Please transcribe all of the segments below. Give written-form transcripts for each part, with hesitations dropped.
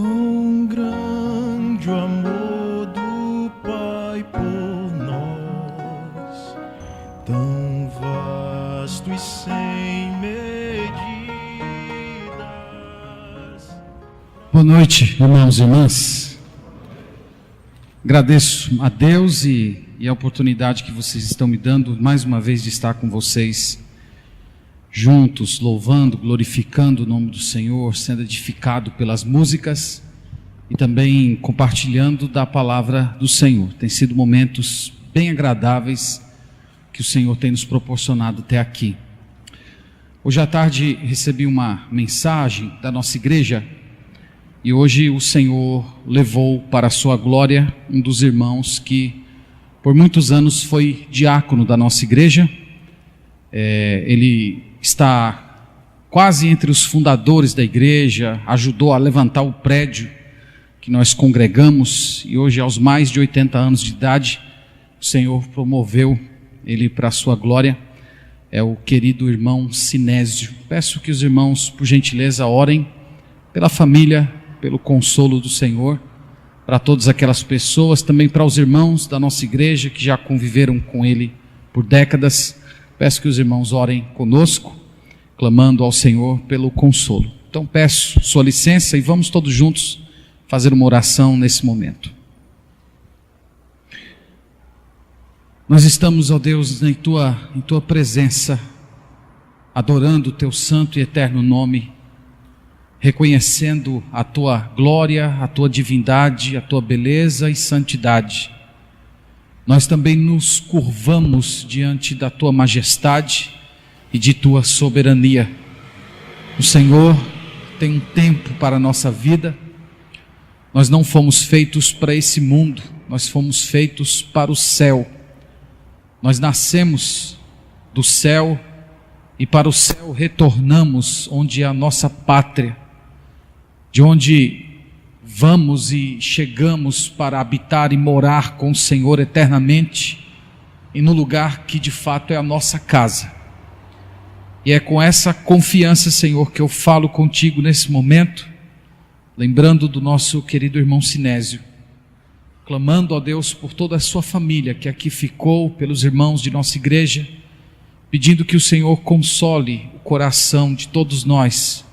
Quão grande o amor do Pai por nós, tão vasto e sem medidas. Boa noite, irmãos e irmãs. Agradeço a Deus e a oportunidade que vocês estão me dando mais uma vez de estar com vocês juntos, louvando, glorificando o nome do Senhor, sendo edificado pelas músicas e também compartilhando da palavra do Senhor. Tem sido momentos bem agradáveis que o Senhor tem nos proporcionado até aqui. Hoje à tarde recebi uma mensagem da nossa igreja e hoje o Senhor levou para a sua glória um dos irmãos que por muitos anos foi diácono da nossa igreja. Ele está quase entre os fundadores da igreja, ajudou a levantar o prédio que nós congregamos e hoje aos mais de 80 anos de idade o Senhor promoveu ele para a sua glória. É o querido irmão Sinésio. Peço que os irmãos por gentileza orem pela família, pelo consolo do Senhor, para todas aquelas pessoas, também para os irmãos da nossa igreja que já conviveram com ele por décadas. Peço que os irmãos orem conosco, clamando ao Senhor pelo consolo. Então peço sua licença e vamos todos juntos fazer uma oração nesse momento. Nós estamos, ó Deus, em tua presença, adorando o teu santo e eterno nome, reconhecendo a tua glória, a tua divindade, a tua beleza e santidade. Nós também nos curvamos diante da tua majestade e de tua soberania. O Senhor tem um tempo para a nossa vida. Nós não fomos feitos para esse mundo, nós fomos feitos para o céu. Nós nascemos do céu e para o céu retornamos, onde é a nossa pátria, de onde vamos e chegamos para habitar e morar com o Senhor eternamente e no lugar que de fato é a nossa casa. E é com essa confiança, Senhor, que eu falo contigo nesse momento, lembrando do nosso querido irmão Sinésio, clamando a Deus por toda a sua família que aqui ficou, pelos irmãos de nossa igreja, pedindo que o Senhor console o coração de todos nós,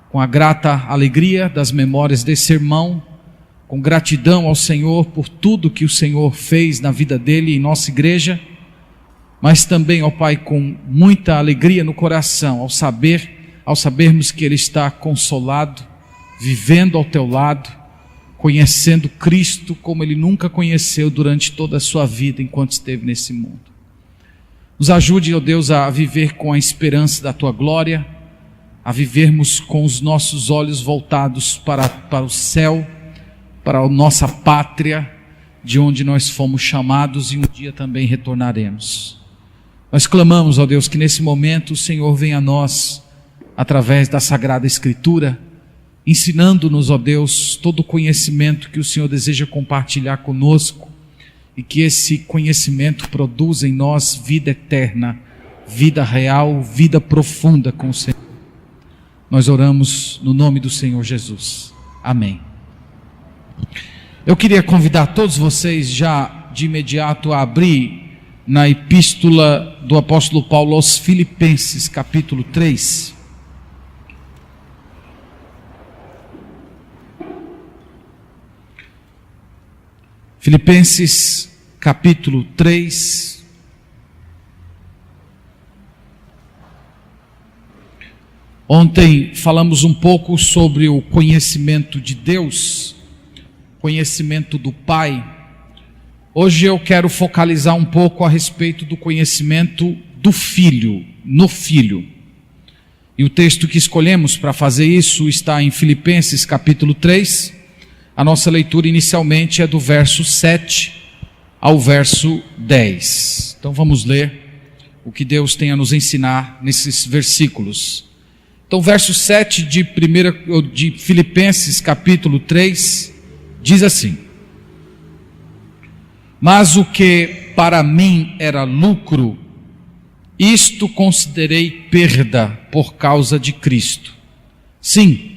com a grata alegria das memórias desse irmão, com gratidão ao Senhor por tudo que o Senhor fez na vida dele e em nossa igreja, mas também, ó Pai, com muita alegria no coração, ao sabermos que ele está consolado, vivendo ao teu lado, conhecendo Cristo como ele nunca conheceu durante toda a sua vida enquanto esteve nesse mundo. Nos ajude, ó Deus, a viver com a esperança da tua glória, a vivermos com os nossos olhos voltados para o céu, para a nossa pátria, de onde nós fomos chamados e um dia também retornaremos. Nós clamamos, ó Deus, que nesse momento o Senhor venha a nós, através da Sagrada Escritura, ensinando-nos, ó Deus, todo o conhecimento que o Senhor deseja compartilhar conosco e que esse conhecimento produza em nós vida eterna, vida real, vida profunda com o Senhor. Nós oramos no nome do Senhor Jesus. Amém. Eu queria convidar todos vocês já de imediato a abrir na epístola do apóstolo Paulo aos Filipenses, capítulo 3. Filipenses, capítulo 3. Ontem falamos um pouco sobre o conhecimento de Deus, conhecimento do Pai. Hoje eu quero focalizar um pouco a respeito do conhecimento do Filho, no Filho. E o texto que escolhemos para fazer isso está em Filipenses capítulo 3. A nossa leitura inicialmente é do verso 7 ao verso 10. Então vamos ler o que Deus tem a nos ensinar nesses versículos. Então, verso 7 de Filipenses capítulo 3 diz assim: mas o que para mim era lucro, isto considerei perda por causa de Cristo. Sim,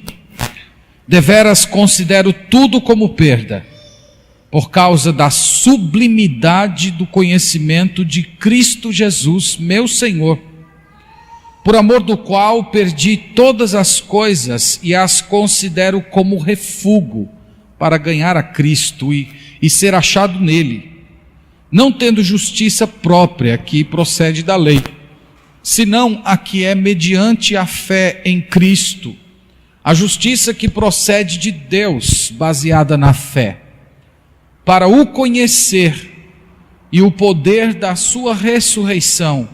Deveras considero tudo como perda, por causa da sublimidade do conhecimento de Cristo Jesus, meu Senhor, por amor do qual perdi todas as coisas e as considero como refúgio para ganhar a Cristo e ser achado nele, não tendo justiça própria que procede da lei, senão a que é mediante a fé em Cristo, a justiça que procede de Deus, baseada na fé, para o conhecer e o poder da sua ressurreição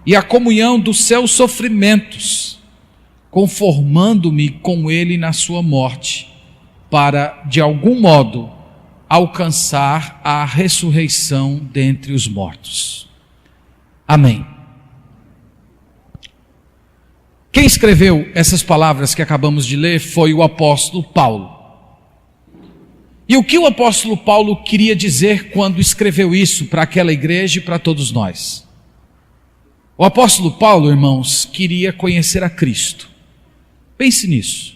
e a comunhão dos seus sofrimentos, conformando-me com ele na sua morte, para, de algum modo, alcançar a ressurreição dentre os mortos. Amém. Quem escreveu essas palavras que acabamos de ler foi o apóstolo Paulo. E o que o apóstolo Paulo queria dizer quando escreveu isso para aquela igreja e para todos nós? O apóstolo Paulo, irmãos, queria conhecer a Cristo. Pense nisso.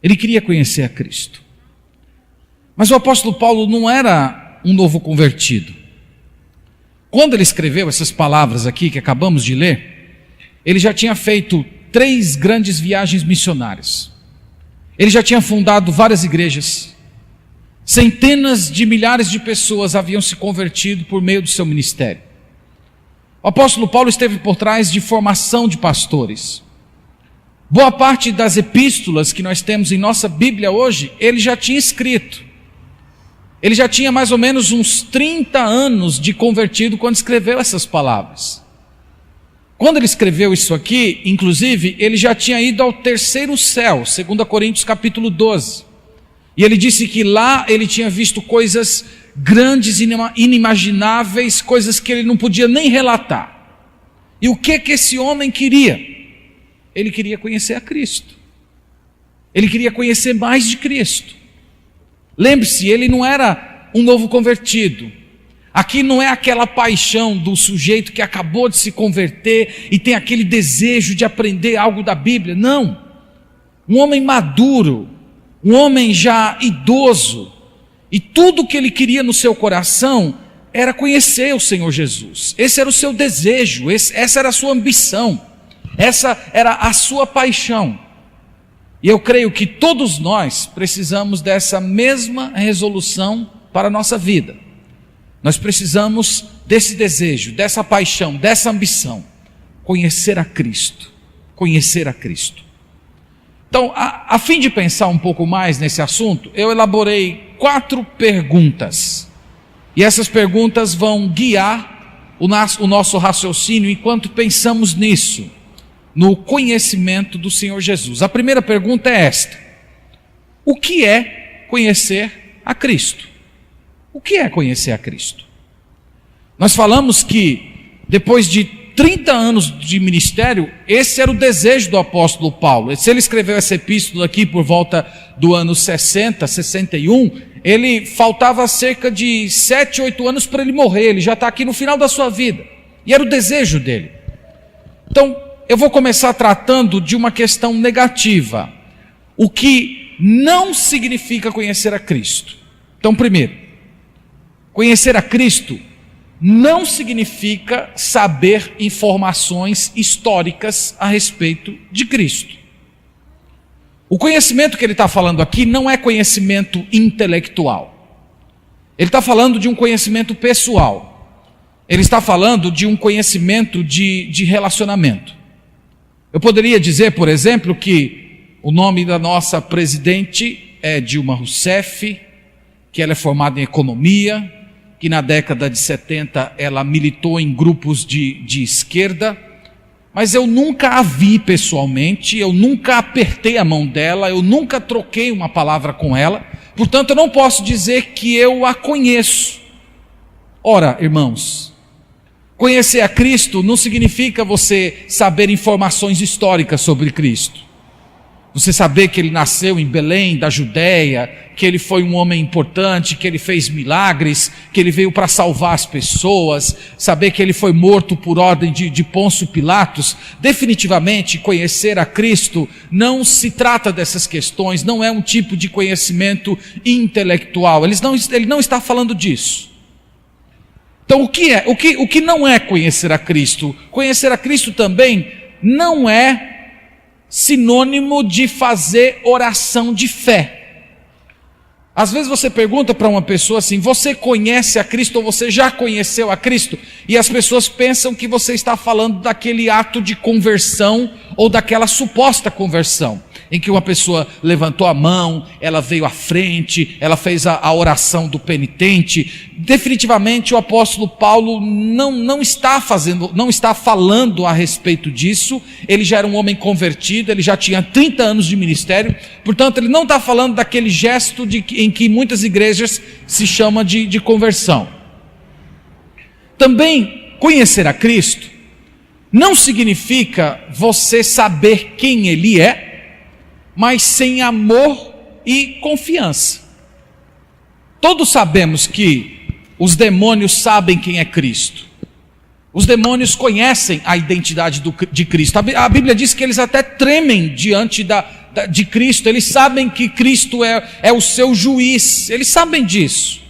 Ele queria conhecer a Cristo. Mas o apóstolo Paulo não era um novo convertido. Quando ele escreveu essas palavras aqui que acabamos de ler, ele já tinha feito 3 grandes viagens missionárias. Ele já tinha fundado várias igrejas. Centenas de milhares de pessoas haviam se convertido por meio do seu ministério. O apóstolo Paulo esteve por trás de formação de pastores. Boa parte das epístolas que nós temos em nossa Bíblia hoje, ele já tinha escrito. Ele já tinha mais ou menos uns 30 anos de convertido quando escreveu essas palavras. Quando ele escreveu isso aqui, inclusive, ele já tinha ido ao 3º céu, 2 Coríntios capítulo 12. E ele disse que lá ele tinha visto coisas grandes, inimagináveis, coisas que ele não podia nem relatar. E o que esse homem queria? Ele queria conhecer a Cristo. Ele queria conhecer mais de Cristo. Lembre-se, ele não era um novo convertido. Aqui não é aquela paixão do sujeito que acabou de se converter e tem aquele desejo de aprender algo da Bíblia. Não. Um homem maduro, um homem já idoso, e tudo que ele queria no seu coração era conhecer o Senhor Jesus. Esse era o seu desejo, essa era a sua ambição, essa era a sua paixão. E eu creio que todos nós precisamos dessa mesma resolução para a nossa vida. Nós precisamos desse desejo, dessa paixão, dessa ambição, conhecer a Cristo, conhecer a Cristo. Então, a fim de pensar um pouco mais nesse assunto, eu elaborei 4 perguntas, e essas perguntas vão guiar o nosso raciocínio enquanto pensamos nisso, no conhecimento do Senhor Jesus. A primeira pergunta é esta: o que é conhecer a Cristo? O que é conhecer a Cristo? Nós falamos que depois de 30 anos de ministério, esse era o desejo do apóstolo Paulo. Se ele escreveu essa epístola aqui por volta do ano 60, 61, ele faltava cerca de 7, 8 anos para ele morrer. Ele já está aqui no final da sua vida. E era o desejo dele. Então, eu vou começar tratando de uma questão negativa. O que não significa conhecer a Cristo. Então, primeiro, conhecer a Cristo não significa saber informações históricas a respeito de Cristo. O conhecimento que ele está falando aqui não é conhecimento intelectual. Ele está falando de um conhecimento pessoal. Ele está falando de um conhecimento de relacionamento. Eu poderia dizer, por exemplo, que o nome da nossa presidente é Dilma Rousseff, que ela é formada em economia, que na década de 70 ela militou em grupos de esquerda, mas eu nunca a vi pessoalmente, eu nunca apertei a mão dela, eu nunca troquei uma palavra com ela, portanto eu não posso dizer que eu a conheço. Ora, irmãos, conhecer a Cristo não significa você saber informações históricas sobre Cristo. Você saber que ele nasceu em Belém, da Judéia, que ele foi um homem importante, que ele fez milagres, que ele veio para salvar as pessoas, saber que ele foi morto por ordem de Pôncio Pilatos. Definitivamente, conhecer a Cristo não se trata dessas questões, não é um tipo de conhecimento intelectual. Ele não está falando disso. Então, o que não é conhecer a Cristo? Conhecer a Cristo também não é sinônimo de fazer oração de fé. Às vezes você pergunta para uma pessoa assim: você conhece a Cristo ou você já conheceu a Cristo? E as pessoas pensam que você está falando daquele ato de conversão ou daquela suposta conversão, em que uma pessoa levantou a mão, ela veio à frente, ela fez a oração do penitente. Definitivamente o apóstolo Paulo não está falando a respeito disso. Ele já era um homem convertido, ele já tinha 30 anos de ministério, portanto ele não está falando daquele gesto em que muitas igrejas se chama de conversão. Também conhecer a Cristo não significa você saber quem Ele é, mas sem amor e confiança. Todos sabemos que os demônios sabem quem é Cristo. Os demônios conhecem a identidade de Cristo. A Bíblia diz que eles até tremem diante de Cristo. Eles sabem que Cristo é o seu juiz. Eles sabem disso.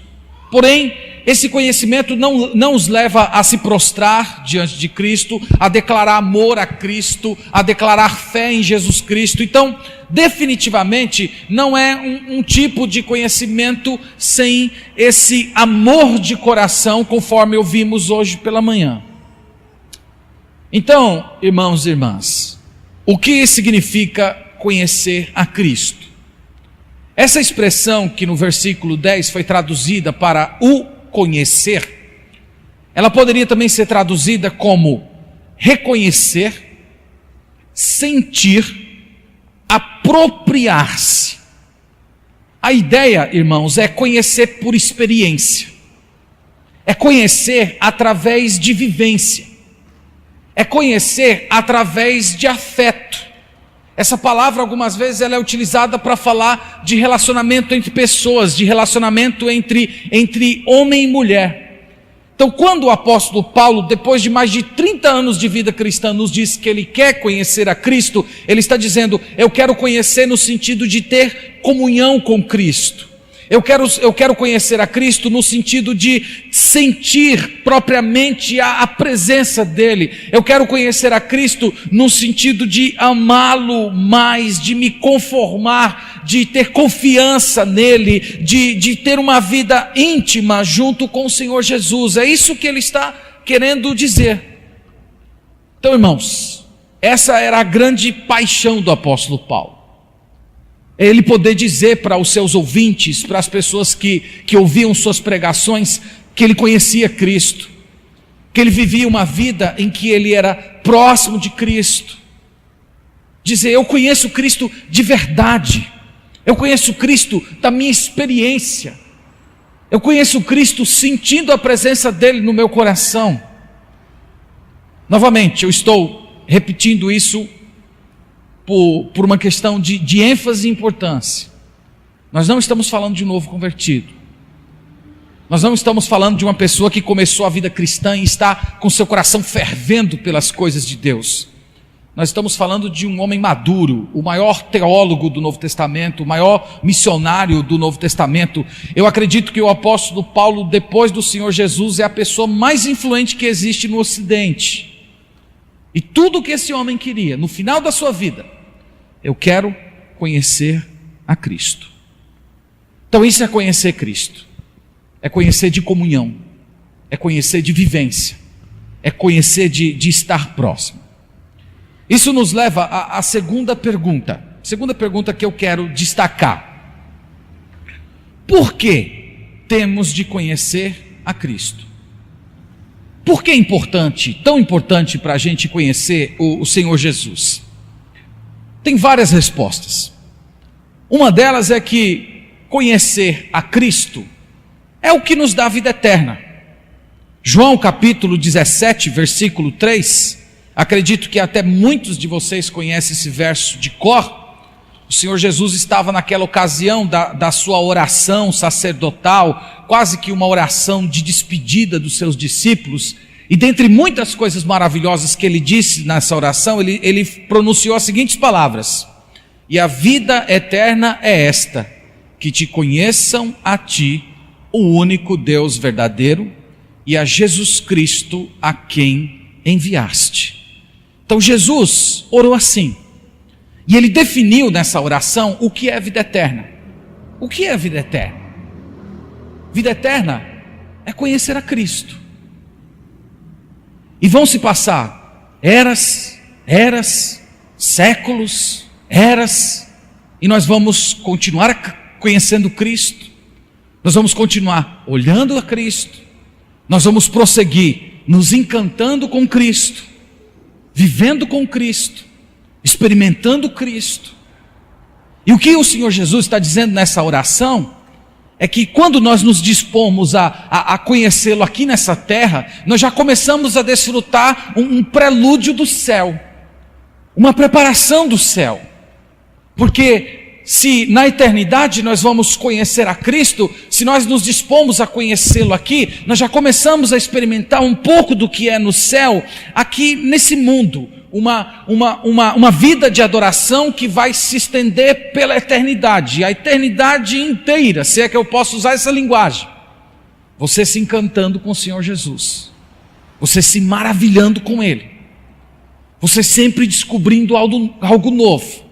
Porém, esse conhecimento não os leva a se prostrar diante de Cristo, a declarar amor a Cristo, a declarar fé em Jesus Cristo. Então, definitivamente, não é um tipo de conhecimento sem esse amor de coração, conforme ouvimos hoje pela manhã. Então, irmãos e irmãs, o que significa conhecer a Cristo? Essa expressão que no versículo 10 foi traduzida para o conhecer, ela poderia também ser traduzida como reconhecer, sentir, apropriar-se. A ideia, irmãos, é conhecer por experiência, é conhecer através de vivência, é conhecer através de afeto. Essa palavra algumas vezes ela é utilizada para falar de relacionamento entre pessoas, de relacionamento entre homem e mulher. Então, quando o apóstolo Paulo, depois de mais de 30 anos de vida cristã, nos diz que ele quer conhecer a Cristo, ele está dizendo: eu quero conhecer no sentido de ter comunhão com Cristo. Eu quero conhecer a Cristo no sentido de sentir propriamente a presença dEle. Eu quero conhecer a Cristo no sentido de amá-lo mais, de me conformar, de ter confiança nele, de ter uma vida íntima junto com o Senhor Jesus. É isso que ele está querendo dizer. Então, irmãos, essa era a grande paixão do apóstolo Paulo. Ele poder dizer para os seus ouvintes, para as pessoas que ouviam suas pregações, que ele conhecia Cristo, que ele vivia uma vida em que ele era próximo de Cristo. Dizer: eu conheço Cristo de verdade, eu conheço Cristo da minha experiência, eu conheço Cristo sentindo a presença dele no meu coração. Novamente, eu estou repetindo isso por uma questão de ênfase e importância. Nós não estamos falando de novo convertido. Nós não estamos falando de uma pessoa que começou a vida cristã e está com seu coração fervendo pelas coisas de Deus. Nós estamos falando de um homem maduro, o maior teólogo do Novo Testamento, o maior missionário do Novo Testamento. Eu acredito que o apóstolo Paulo, depois do Senhor Jesus, é a pessoa mais influente que existe no Ocidente. E tudo que esse homem queria, no final da sua vida: eu quero conhecer a Cristo. Então isso é conhecer Cristo, é conhecer de comunhão, é conhecer de vivência, é conhecer de estar próximo. Isso nos leva à segunda pergunta que eu quero destacar: por que temos de conhecer a Cristo? Por que é importante, tão importante para a gente conhecer o Senhor Jesus? Tem várias respostas. Uma delas é que conhecer a Cristo é o que nos dá a vida eterna. João capítulo 17, versículo 3, acredito que até muitos de vocês conhecem esse verso de cor. O Senhor Jesus estava naquela ocasião da sua oração sacerdotal, quase que uma oração de despedida dos seus discípulos, e dentre muitas coisas maravilhosas que ele disse nessa oração, ele pronunciou as seguintes palavras: e a vida eterna é esta, que te conheçam a ti, o único Deus verdadeiro, e a Jesus Cristo a quem enviaste. Então Jesus orou assim, e ele definiu nessa oração o que é vida eterna. O que é vida eterna? Vida eterna é conhecer a Cristo. E vão se passar eras, séculos, e nós vamos continuar conhecendo Cristo, nós vamos continuar olhando a Cristo, nós vamos prosseguir nos encantando com Cristo, vivendo com Cristo, experimentando Cristo. E o que o Senhor Jesus está dizendo nessa oração é que quando nós nos dispomos a conhecê-lo aqui nessa terra, nós já começamos a desfrutar um prelúdio do céu, uma preparação do céu. Porque se na eternidade nós vamos conhecer a Cristo, se nós nos dispomos a conhecê-lo aqui, nós já começamos a experimentar um pouco do que é no céu, aqui nesse mundo. Uma vida de adoração que vai se estender pela eternidade, a eternidade inteira, se é que eu posso usar essa linguagem. Você se encantando com o Senhor Jesus, você se maravilhando com Ele, você sempre descobrindo algo novo,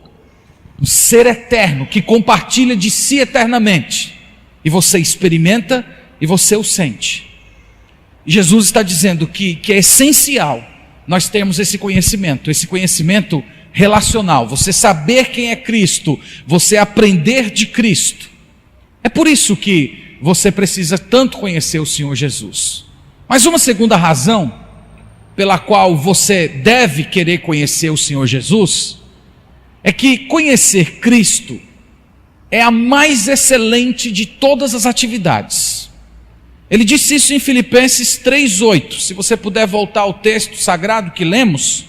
um ser eterno que compartilha de si eternamente, e você experimenta e você o sente. E Jesus está dizendo que é essencial nós temos esse conhecimento relacional, você saber quem é Cristo, você aprender de Cristo. É por isso que você precisa tanto conhecer o Senhor Jesus. Mas uma segunda razão pela qual você deve querer conhecer o Senhor Jesus, é que conhecer Cristo é a mais excelente de todas as atividades. Ele disse isso em Filipenses 3:8. Se você puder voltar ao texto sagrado que lemos,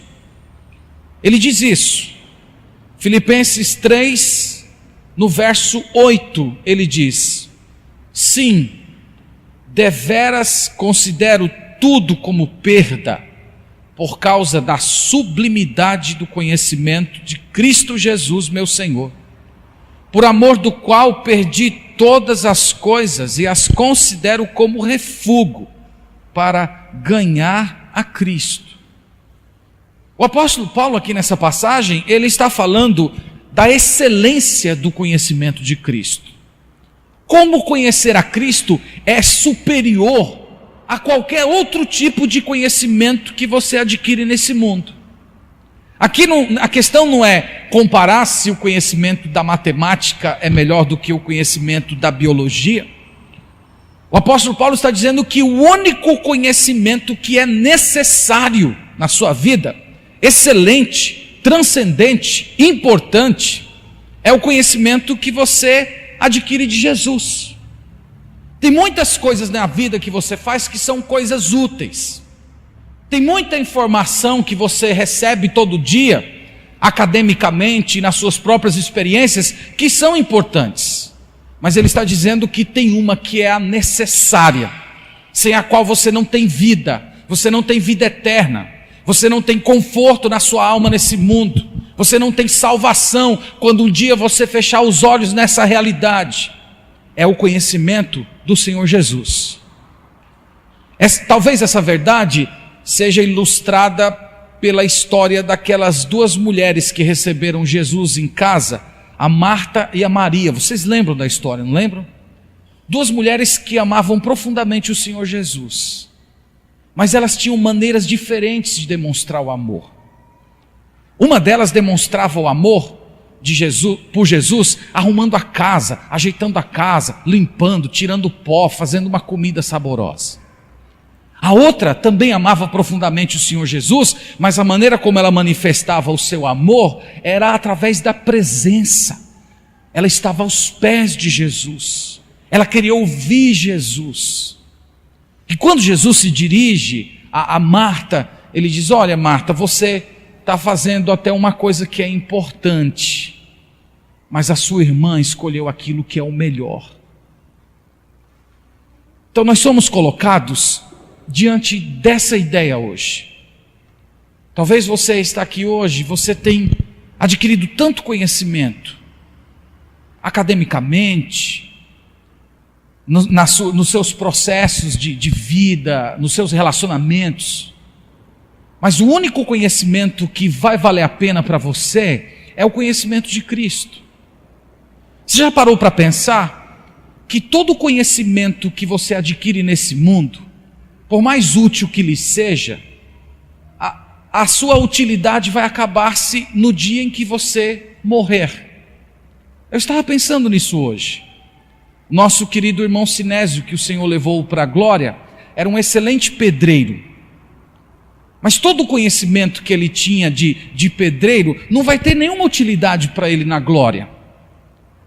ele diz isso. Filipenses 3, no verso 8, ele diz: sim, deveras considero tudo como perda, por causa da sublimidade do conhecimento de Cristo Jesus, meu Senhor, por amor do qual perdi todas as coisas e as considero como refúgio para ganhar a Cristo. O apóstolo Paulo aqui nessa passagem, ele está falando da excelência do conhecimento de Cristo. Como conhecer a Cristo é superior a qualquer outro tipo de conhecimento que você adquire nesse mundo. Aqui a questão não é comparar se o conhecimento da matemática é melhor do que o conhecimento da biologia. O apóstolo Paulo está dizendo que o único conhecimento que é necessário na sua vida, excelente, transcendente, importante, é o conhecimento que você adquire de Jesus. Tem muitas coisas na vida que você faz que são coisas úteis. Tem muita informação que você recebe todo dia, academicamente, nas suas próprias experiências, que são importantes. Mas ele está dizendo que tem uma que é a necessária, sem a qual você não tem vida, você não tem vida eterna, você não tem conforto na sua alma nesse mundo, você não tem salvação quando um dia você fechar os olhos nessa realidade. É o conhecimento do Senhor Jesus. Talvez essa verdade seja ilustrada pela história daquelas duas mulheres que receberam Jesus em casa, a Marta e a Maria. Vocês lembram da história, não lembram? Duas mulheres que amavam profundamente o Senhor Jesus, mas elas tinham maneiras diferentes de demonstrar o amor. Uma delas demonstrava o amor de Jesus, por Jesus, arrumando a casa, ajeitando a casa, limpando, tirando pó, fazendo uma comida saborosa. A outra também amava profundamente o Senhor Jesus, mas a maneira como ela manifestava o seu amor era através da presença. Ela estava aos pés de Jesus, ela queria ouvir Jesus. E quando Jesus se dirige a Marta, ele diz: olha, Marta, você está fazendo até uma coisa que é importante. mas a sua irmã escolheu aquilo que é o melhor. Então nós somos colocados diante dessa ideia hoje. Talvez você está aqui hoje, você tem adquirido tanto conhecimento, academicamente, nos seus processos de vida, nos seus relacionamentos, mas o único conhecimento que vai valer a pena para você é o conhecimento de Cristo. Você já parou para pensar que todo conhecimento que você adquire nesse mundo, por mais útil que lhe seja, a sua utilidade vai acabar-se no dia em que você morrer. Eu estava pensando nisso hoje. Nosso querido irmão Sinésio, que o Senhor levou para a glória, era um excelente pedreiro. Mas todo o conhecimento que ele tinha de pedreiro não vai ter nenhuma utilidade para ele na glória.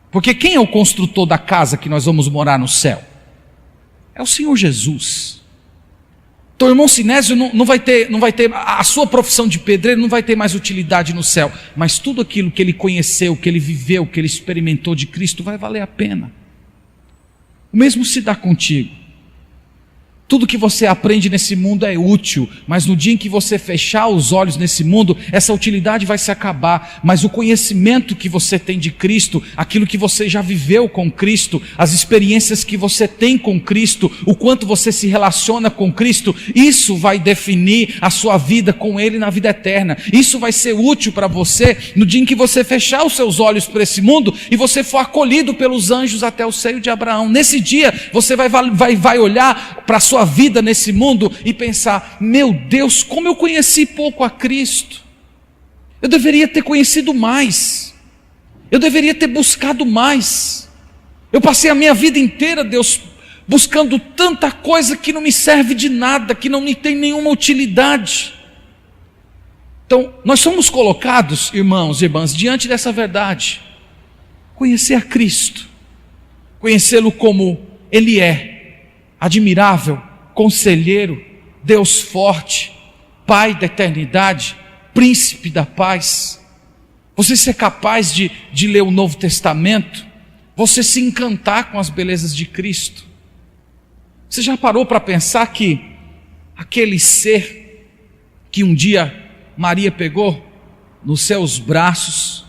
Porque quem é o construtor da casa que nós vamos morar no céu? É o Senhor Jesus. Então o irmão Sinésio não vai ter, a sua profissão de pedreiro não vai ter mais utilidade no céu. Mas tudo aquilo que ele conheceu, que ele viveu, que ele experimentou de Cristo vai valer a pena. O mesmo se dá contigo. Tudo que você aprende nesse mundo é útil, mas no dia em que você fechar os olhos nesse mundo, essa utilidade vai se acabar. Mas o conhecimento que você tem de Cristo, aquilo que você já viveu com Cristo, as experiências que você tem com Cristo, o quanto você se relaciona com Cristo, isso vai definir a sua vida com Ele na vida eterna. Isso vai ser útil para você no dia em que você fechar os seus olhos para esse mundo e você for acolhido pelos anjos até o seio de Abraão. Nesse dia você vai olhar para a sua vida nesse mundo e pensar: meu Deus, como eu conheci pouco a Cristo. Eu deveria ter conhecido mais. Eu deveria ter buscado mais. Eu passei a minha vida inteira, Deus, buscando tanta coisa que não me serve de nada, que não me tem nenhuma utilidade. Então, nós somos colocados, irmãos e irmãs, diante dessa verdade. Conhecer a Cristo, conhecê-lo como Ele é, admirável, conselheiro, Deus forte, Pai da eternidade, príncipe da paz. Você ser capaz de ler o Novo Testamento, você se encantar com as belezas de Cristo. Você já parou para pensar que aquele ser que um dia Maria pegou nos seus braços,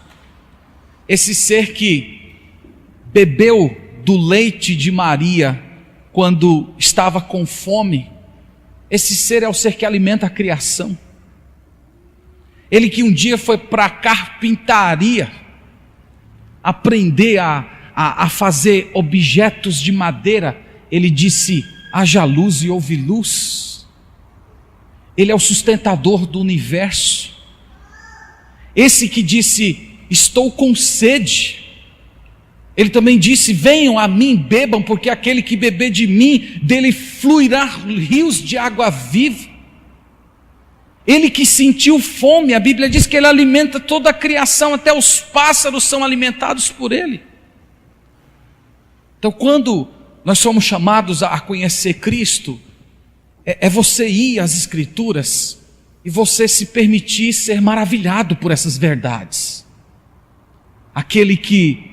esse ser que bebeu do leite de Maria quando estava com fome, esse ser é o ser que alimenta a criação. Ele que um dia foi para a carpintaria aprender a fazer objetos de madeira, ele disse: haja luz e houve luz. Ele é o sustentador do universo. Esse que disse: estou com sede. Ele também disse: venham a mim, bebam, porque aquele que beber de mim, dele fluirá rios de água viva. Ele que sentiu fome, a Bíblia diz que ele alimenta toda a criação, até os pássaros são alimentados por ele. Então, quando nós somos chamados a conhecer Cristo, é você ir às Escrituras e você se permitir ser maravilhado por essas verdades. Aquele que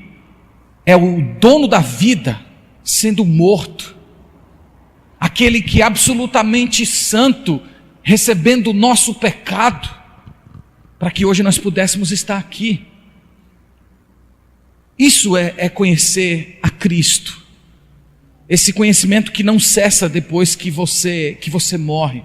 é o dono da vida sendo morto, aquele que é absolutamente santo, recebendo o nosso pecado, para que hoje nós pudéssemos estar aqui. Isso é conhecer a Cristo, esse conhecimento que não cessa depois que você morre.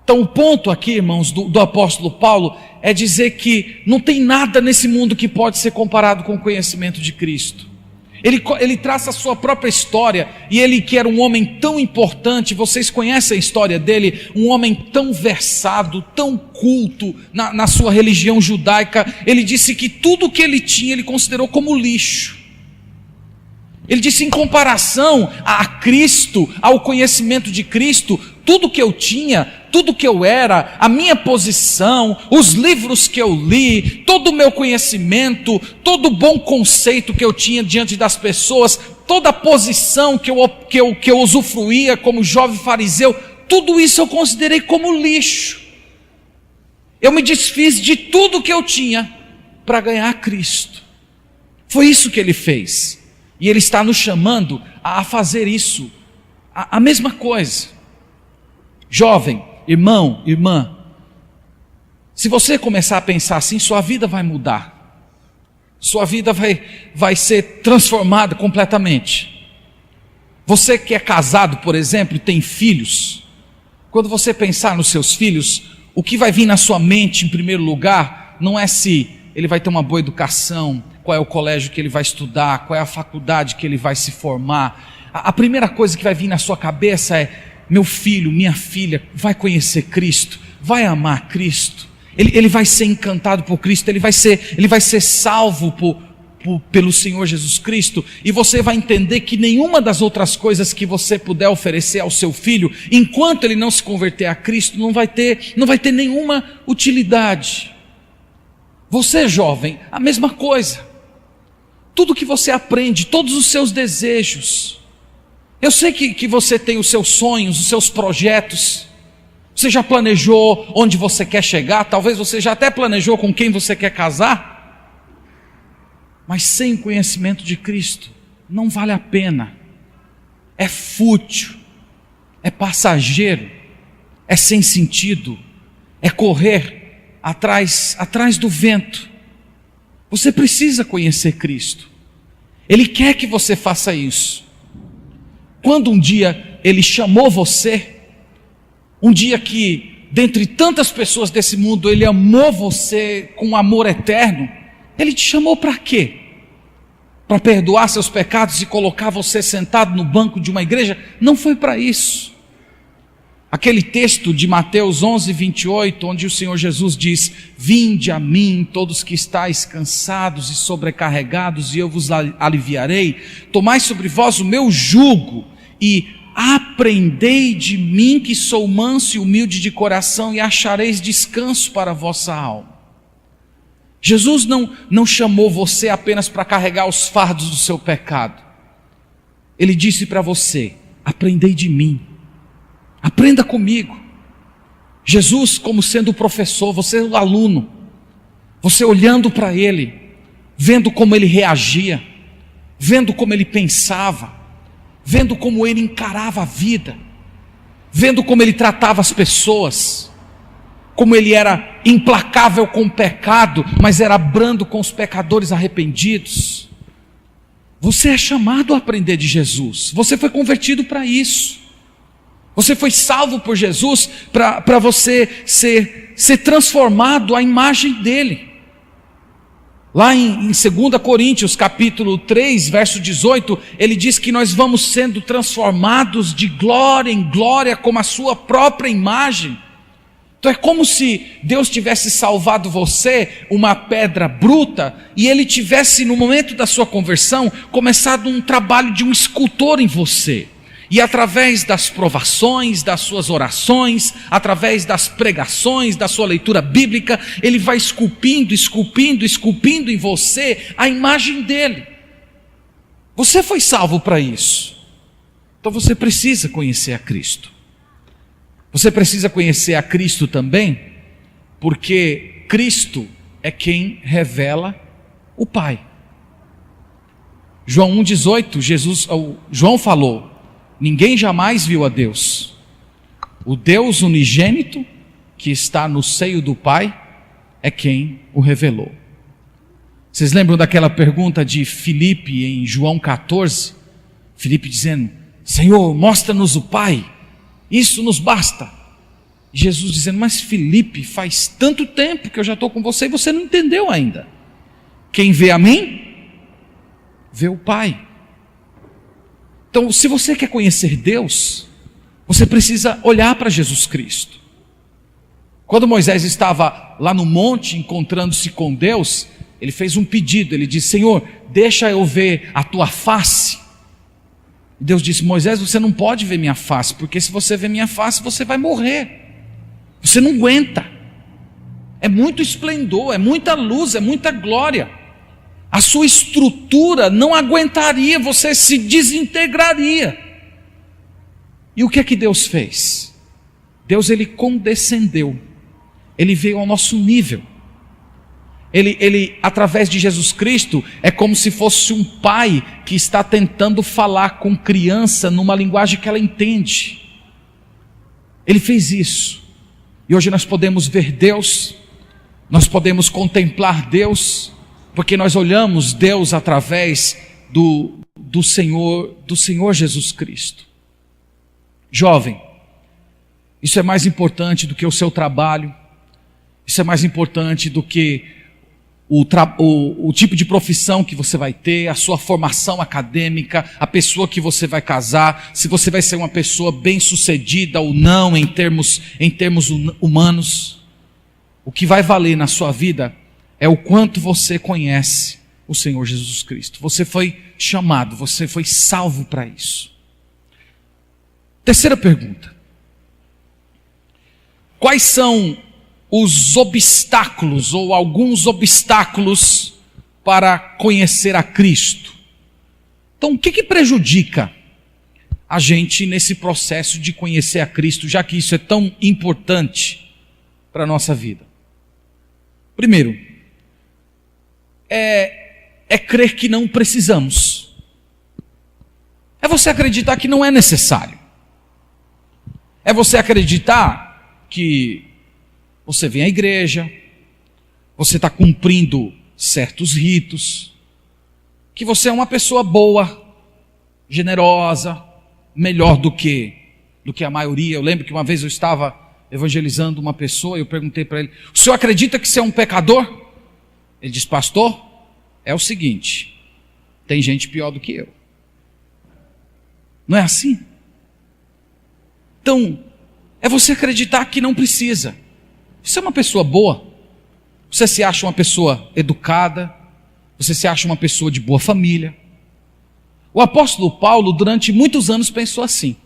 Então o ponto aqui, irmãos, do apóstolo Paulo é dizer que não tem nada nesse mundo que pode ser comparado com o conhecimento de Cristo. Ele traça a sua própria história, e ele que era um homem tão importante, vocês conhecem a história dele, um homem tão versado, tão culto na sua religião judaica. Ele disse que tudo que ele tinha, ele considerou como lixo. Ele disse: em comparação a Cristo, ao conhecimento de Cristo, tudo que eu tinha, tudo que eu era, a minha posição, os livros que eu li, todo o meu conhecimento, todo o bom conceito que eu tinha diante das pessoas, toda a posição que eu usufruía como jovem fariseu, tudo isso eu considerei como lixo. Eu me desfiz de tudo que eu tinha para ganhar Cristo. Foi isso que ele fez. E ele está nos chamando a fazer isso. A mesma coisa. Jovem, irmão, irmã, se você começar a pensar assim, sua vida vai mudar. Sua vida vai ser transformada completamente. Você que é casado, por exemplo, e tem filhos, quando você pensar nos seus filhos, o que vai vir na sua mente em primeiro lugar, não é se ele vai ter uma boa educação, qual é o colégio que ele vai estudar, qual é a faculdade que ele vai se formar. A primeira coisa que vai vir na sua cabeça é: meu filho, minha filha vai conhecer Cristo, vai amar Cristo, ele vai ser encantado por Cristo, ele vai ser salvo pelo Senhor Jesus Cristo, e você vai entender que nenhuma das outras coisas que você puder oferecer ao seu filho, enquanto ele não se converter a Cristo, não vai ter nenhuma utilidade. Você, jovem, a mesma coisa. Tudo que você aprende, todos os seus desejos. Eu sei que você tem os seus sonhos, os seus projetos. Você já planejou onde você quer chegar, talvez você já até planejou com quem você quer casar. Mas sem conhecimento de Cristo, não vale a pena. É fútil, é passageiro, é sem sentido, é correr atrás do vento. Você precisa conhecer Cristo. Ele quer que você faça isso. Quando um dia Ele chamou você, um dia que dentre tantas pessoas desse mundo Ele amou você com um amor eterno, Ele te chamou para quê? Para perdoar seus pecados e colocar você sentado no banco de uma igreja? Não foi para isso. Aquele texto de Mateus 11, 28, onde o Senhor Jesus diz: vinde a mim todos que estáis cansados e sobrecarregados, e eu vos aliviarei. Tomai sobre vós o meu jugo e aprendei de mim, que sou manso e humilde de coração, e achareis descanso para a vossa alma. Jesus não chamou você apenas para carregar os fardos do seu pecado. Ele disse para você: aprendei de mim. Aprenda comigo. Jesus, como sendo o professor, você é o aluno, você olhando para Ele, vendo como Ele reagia, vendo como Ele pensava, vendo como Ele encarava a vida, vendo como Ele tratava as pessoas, como Ele era implacável com o pecado, mas era brando com os pecadores arrependidos. Você é chamado a aprender de Jesus. Você foi convertido para isso. Você foi salvo por Jesus para você ser transformado à imagem dEle. Lá em 2 Coríntios capítulo 3, verso 18, ele diz que nós vamos sendo transformados de glória em glória como a sua própria imagem. Então é como se Deus tivesse salvado você, uma pedra bruta, e Ele tivesse no momento da sua conversão começado um trabalho de um escultor em você. E através das provações, das suas orações, através das pregações, da sua leitura bíblica, Ele vai esculpindo em você a imagem dEle. Você foi salvo para isso. Então você precisa conhecer a Cristo. Você precisa conhecer a Cristo também, porque Cristo é quem revela o Pai. João 1,18, João falou: ninguém jamais viu a Deus. O Deus unigênito que está no seio do Pai é quem o revelou. Vocês lembram daquela pergunta de Filipe em João 14? Filipe dizendo: Senhor, mostra-nos o Pai, isso nos basta. Jesus dizendo: mas Filipe, faz tanto tempo que eu já estou com você e você não entendeu ainda. Quem vê a mim, vê o Pai. Então, se você quer conhecer Deus, você precisa olhar para Jesus Cristo. Quando Moisés estava lá no monte encontrando-se com Deus, ele fez um pedido, ele disse: Senhor, deixa eu ver a tua face. E Deus disse: Moisés, você não pode ver minha face, porque se você ver minha face, você vai morrer. Você não aguenta. É muito esplendor, é muita luz, é muita glória. A sua estrutura não aguentaria, você se desintegraria. E o que é que Deus fez? Deus, Ele condescendeu, Ele veio ao nosso nível. Ele, através de Jesus Cristo, é como se fosse um pai que está tentando falar com criança numa linguagem que ela entende. Ele fez isso. E hoje nós podemos ver Deus, nós podemos contemplar Deus, porque nós olhamos Deus através do Senhor Jesus Cristo. Jovem, isso é mais importante do que o seu trabalho, isso é mais importante do que o tipo de profissão que você vai ter, a sua formação acadêmica, a pessoa que você vai casar, se você vai ser uma pessoa bem-sucedida ou não em termos humanos. O que vai valer na sua vida é o quanto você conhece o Senhor Jesus Cristo. Você foi chamado, você foi salvo para isso. Terceira pergunta: quais são os obstáculos ou alguns obstáculos para conhecer a Cristo? Então, o que prejudica a gente nesse processo de conhecer a Cristo, já que isso é tão importante para a nossa vida? Primeiro, é crer que não precisamos. É você acreditar que não é necessário. É você acreditar que você vem à igreja, você está cumprindo certos ritos, que você é uma pessoa boa, generosa, melhor do que a maioria. Eu lembro que uma vez eu estava evangelizando uma pessoa e eu perguntei para ele: o senhor acredita que você é um pecador? Ele disse: pastor, é o seguinte, tem gente pior do que eu. Não é assim? Então, é você acreditar que não precisa. Você é uma pessoa boa, você se acha uma pessoa educada, você se acha uma pessoa de boa família. O apóstolo Paulo, durante muitos anos, pensou assim.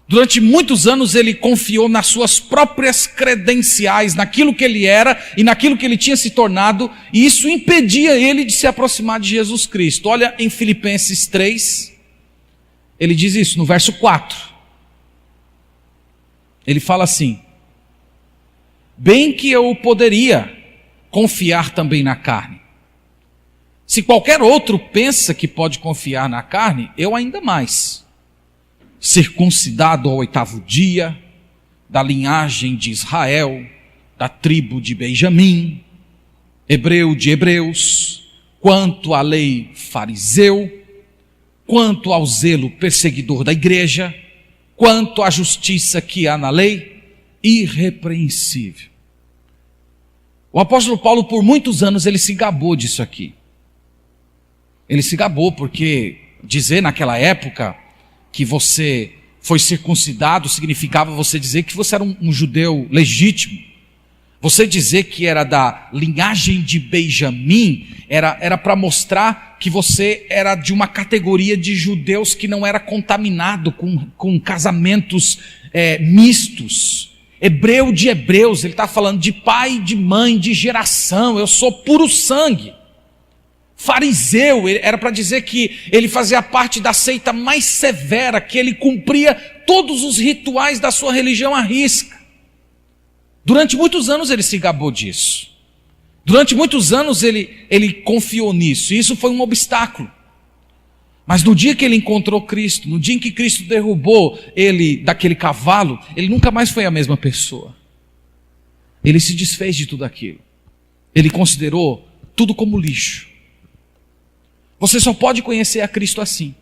Durante muitos anos ele confiou nas suas próprias credenciais, naquilo que ele era e naquilo que ele tinha se tornado, e isso impedia ele de se aproximar de Jesus Cristo. Olha em Filipenses 3, ele diz isso no verso 4. Ele fala assim: bem que eu poderia confiar também na carne. Se qualquer outro pensa que pode confiar na carne, eu ainda mais. Circuncidado ao 8º dia, da linhagem de Israel, da tribo de Benjamim, hebreu de hebreus, quanto à lei fariseu, quanto ao zelo perseguidor da igreja, quanto à justiça que há na lei, irrepreensível. O apóstolo Paulo, por muitos anos, ele se gabou disso aqui. Ele se gabou porque dizer naquela época que você foi circuncidado significava você dizer que você era um judeu legítimo. Você dizer que era da linhagem de Benjamim era para mostrar que você era de uma categoria de judeus que não era contaminado com casamentos mistos. Hebreu de hebreus, ele está falando de pai, de mãe, de geração. Eu sou puro sangue. Fariseu, era para dizer que ele fazia parte da seita mais severa, que ele cumpria todos os rituais da sua religião à risca. Durante muitos anos ele se gabou disso. Durante muitos anos ele confiou nisso, e isso foi um obstáculo. Mas no dia que ele encontrou Cristo, no dia em que Cristo derrubou ele daquele cavalo, ele nunca mais foi a mesma pessoa. Ele se desfez de tudo aquilo. Ele considerou tudo como lixo. Você só pode conhecer a Cristo assim.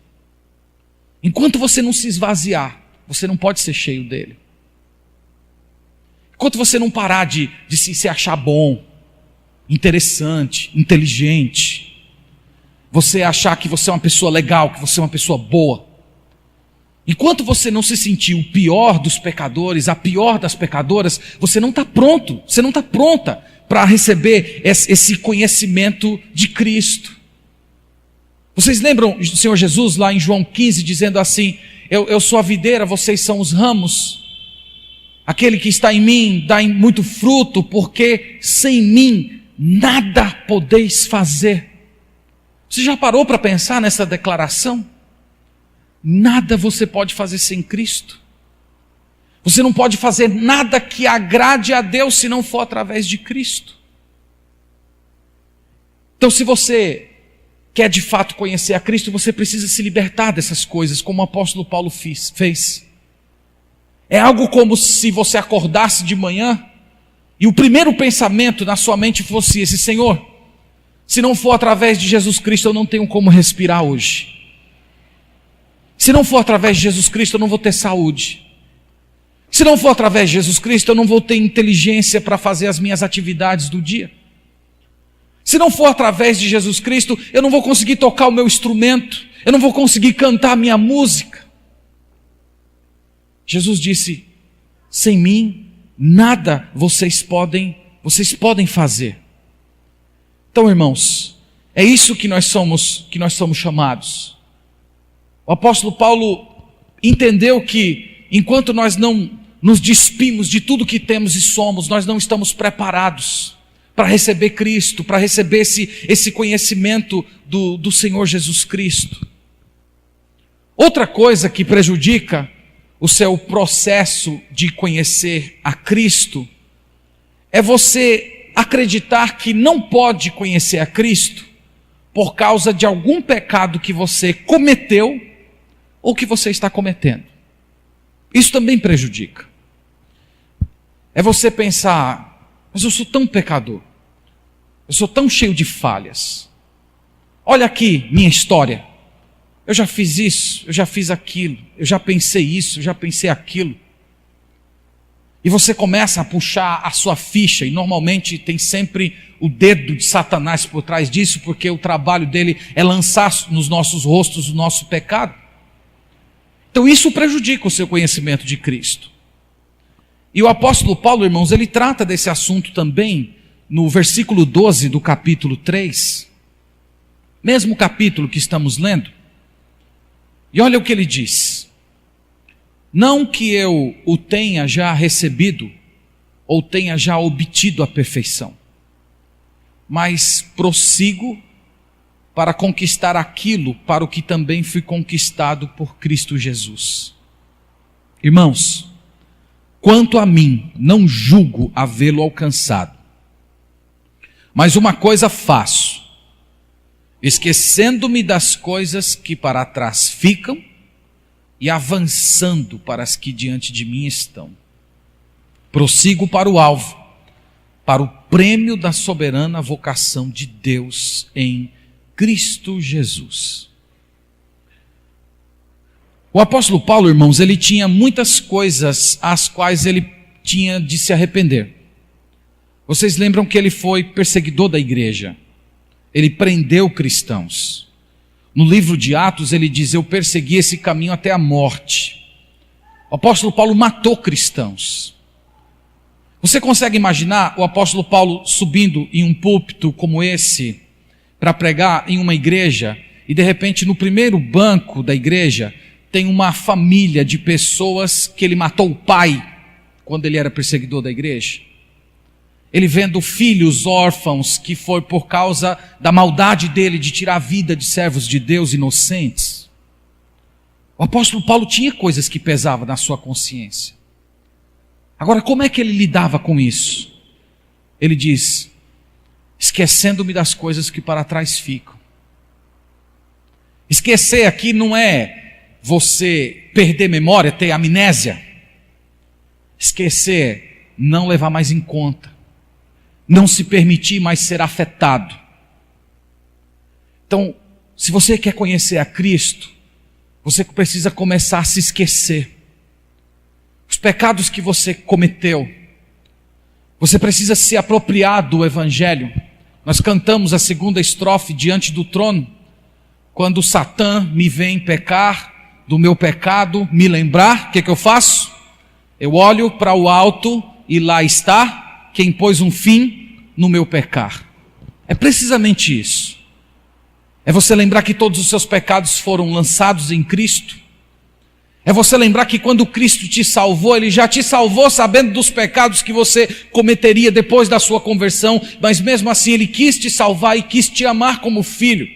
Enquanto você não se esvaziar, você não pode ser cheio dele. Enquanto você não parar de se achar bom, interessante, inteligente, você achar que você é uma pessoa legal, que você é uma pessoa boa, enquanto você não se sentir o pior dos pecadores, a pior das pecadoras, você não está pronto, você não está pronta para receber esse conhecimento de Cristo. Vocês lembram do Senhor Jesus lá em João 15 dizendo assim: eu sou a videira, vocês são os ramos. Aquele que está em mim dá muito fruto, porque sem mim nada podeis fazer. Você já parou para pensar nessa declaração? Nada você pode fazer sem Cristo. Você não pode fazer nada que agrade a Deus se não for através de Cristo. Então, se você quer de fato conhecer a Cristo, você precisa se libertar dessas coisas, como o apóstolo Paulo fez. É algo como se você acordasse de manhã e o primeiro pensamento na sua mente fosse esse: Senhor, se não for através de Jesus Cristo, eu não tenho como respirar hoje. Se não for através de Jesus Cristo, eu não vou ter saúde. Se não for através de Jesus Cristo, eu não vou ter inteligência para fazer as minhas atividades do dia. Se não for através de Jesus Cristo, eu não vou conseguir tocar o meu instrumento, eu não vou conseguir cantar a minha música. Jesus disse: sem mim, nada vocês podem fazer. Então, irmãos, é isso que nós somos chamados. O apóstolo Paulo entendeu que enquanto nós não nos despimos de tudo que temos e somos, nós não estamos preparados para receber Cristo, para receber esse conhecimento do Senhor Jesus Cristo. Outra coisa que prejudica o seu processo de conhecer a Cristo é você acreditar que não pode conhecer a Cristo por causa de algum pecado que você cometeu ou que você está cometendo. Isso também prejudica. É você pensar: mas eu sou tão pecador, eu sou tão cheio de falhas. Olha aqui minha história. Eu já fiz isso, eu já fiz aquilo, eu já pensei isso, eu já pensei aquilo. E você começa a puxar a sua ficha, e normalmente tem sempre o dedo de Satanás por trás disso, porque o trabalho dele é lançar nos nossos rostos o nosso pecado. Então isso prejudica o seu conhecimento de Cristo. E o apóstolo Paulo, irmãos, ele trata desse assunto também no versículo 12 do capítulo 3, mesmo capítulo que estamos lendo. E olha o que ele diz: não que eu o tenha já recebido, ou tenha já obtido a perfeição, mas prossigo para conquistar aquilo para o que também fui conquistado por Cristo Jesus. Irmãos, quanto a mim, não julgo havê-lo alcançado, mas uma coisa faço, esquecendo-me das coisas que para trás ficam e avançando para as que diante de mim estão. Prossigo para o alvo, para o prêmio da soberana vocação de Deus em Cristo Jesus. O apóstolo Paulo, irmãos, ele tinha muitas coisas às quais ele tinha de se arrepender. Vocês lembram que ele foi perseguidor da igreja? Ele prendeu cristãos. No livro de Atos ele diz: eu persegui esse caminho até a morte. O apóstolo Paulo matou cristãos. Você consegue imaginar o apóstolo Paulo subindo em um púlpito como esse para pregar em uma igreja, e de repente no primeiro banco da igreja tem uma família de pessoas que ele matou o pai quando ele era perseguidor da igreja? Ele vendo filhos órfãos, que foi por causa da maldade dele de tirar a vida de servos de Deus inocentes. O apóstolo Paulo tinha coisas que pesavam na sua consciência. Agora, como é que ele lidava com isso? Ele diz: esquecendo-me das coisas que para trás ficam. Esquecer aqui não é você perder memória, ter amnésia. Esquecer, não levar mais em conta, não se permitir mais ser afetado. Então, se você quer conhecer a Cristo, você precisa começar a se esquecer. Os pecados que você cometeu, você precisa se apropriar do Evangelho. Nós cantamos a segunda estrofe diante do trono, quando Satã me vem pecar, do meu pecado me lembrar, o que eu faço? Eu olho para o alto e lá está quem pôs um fim no meu pecar. É precisamente isso. É você lembrar que todos os seus pecados foram lançados em Cristo. É você lembrar que quando Cristo te salvou, Ele já te salvou sabendo dos pecados que você cometeria depois da sua conversão, mas mesmo assim Ele quis te salvar e quis te amar como filho.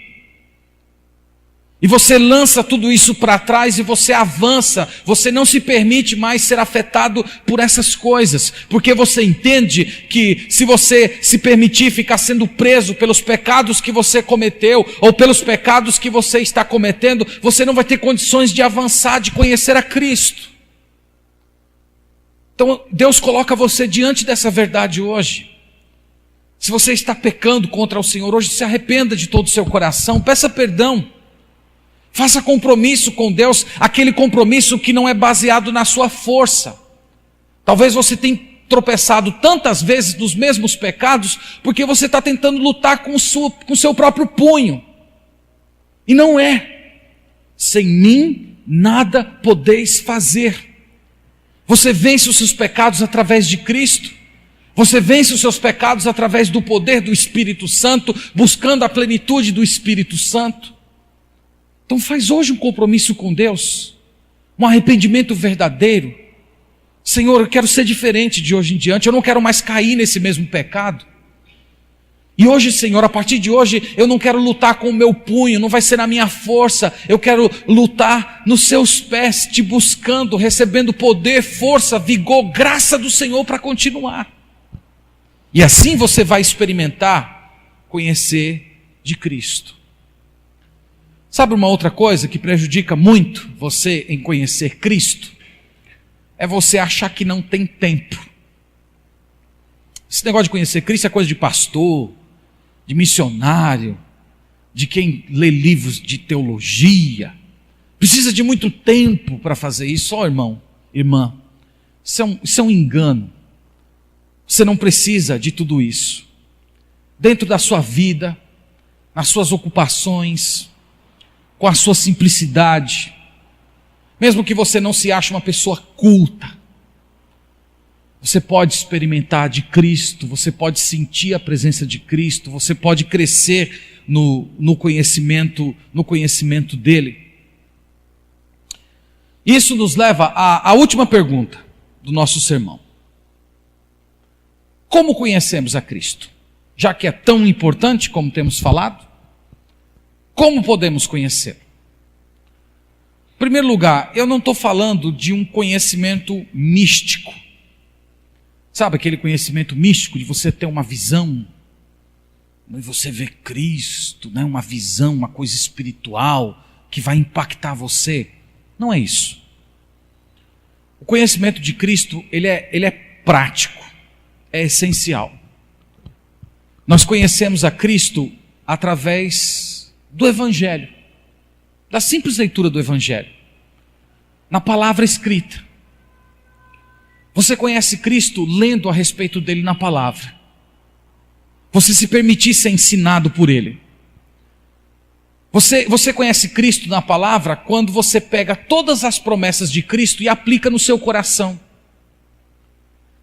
E você lança tudo isso para trás e você avança, você não se permite mais ser afetado por essas coisas, porque você entende que se você se permitir ficar sendo preso pelos pecados que você cometeu, ou pelos pecados que você está cometendo, você não vai ter condições de avançar, de conhecer a Cristo. Então Deus coloca você diante dessa verdade hoje. Se você está pecando contra o Senhor hoje, se arrependa de todo o seu coração, peça perdão. Faça compromisso com Deus, aquele compromisso que não é baseado na sua força. Talvez você tenha tropeçado tantas vezes nos mesmos pecados, porque você está tentando lutar com o seu próprio punho. E não é. Sem mim nada podeis fazer. Você vence os seus pecados através de Cristo. Você vence os seus pecados através do poder do Espírito Santo, buscando a plenitude do Espírito Santo. Então faz hoje um compromisso com Deus, um arrependimento verdadeiro. Senhor, eu quero ser diferente de hoje em diante, eu não quero mais cair nesse mesmo pecado. E hoje, Senhor, a partir de hoje, eu não quero lutar com o meu punho, não vai ser na minha força, eu quero lutar nos seus pés, te buscando, recebendo poder, força, vigor, graça do Senhor para continuar. E assim você vai experimentar conhecer de Cristo. Sabe uma outra coisa que prejudica muito você em conhecer Cristo? É você achar que não tem tempo. Esse negócio de conhecer Cristo é coisa de pastor, de missionário, de quem lê livros de teologia. Precisa de muito tempo para fazer isso. Ó, irmão, irmã, isso é um engano. Você não precisa de tudo isso. Dentro da sua vida, nas suas ocupações, com a sua simplicidade, mesmo que você não se ache uma pessoa culta, você pode experimentar de Cristo, você pode sentir a presença de Cristo, você pode crescer no conhecimento dele. Isso nos leva à última pergunta do nosso sermão. Como conhecemos a Cristo? Já que é tão importante como temos falado, como podemos conhecer? Em primeiro lugar, eu não estou falando de um conhecimento místico. Sabe aquele conhecimento místico de você ter uma visão, e você vê Cristo, né? Uma visão, uma coisa espiritual que vai impactar você? Não é isso. O conhecimento de Cristo, ele é prático, é essencial. Nós conhecemos a Cristo através do Evangelho, da simples leitura do Evangelho, na palavra escrita. Você conhece Cristo lendo a respeito dele na palavra. Você se permitir ser ensinado por ele. Você conhece Cristo na palavra quando você pega todas as promessas de Cristo e aplica no seu coração.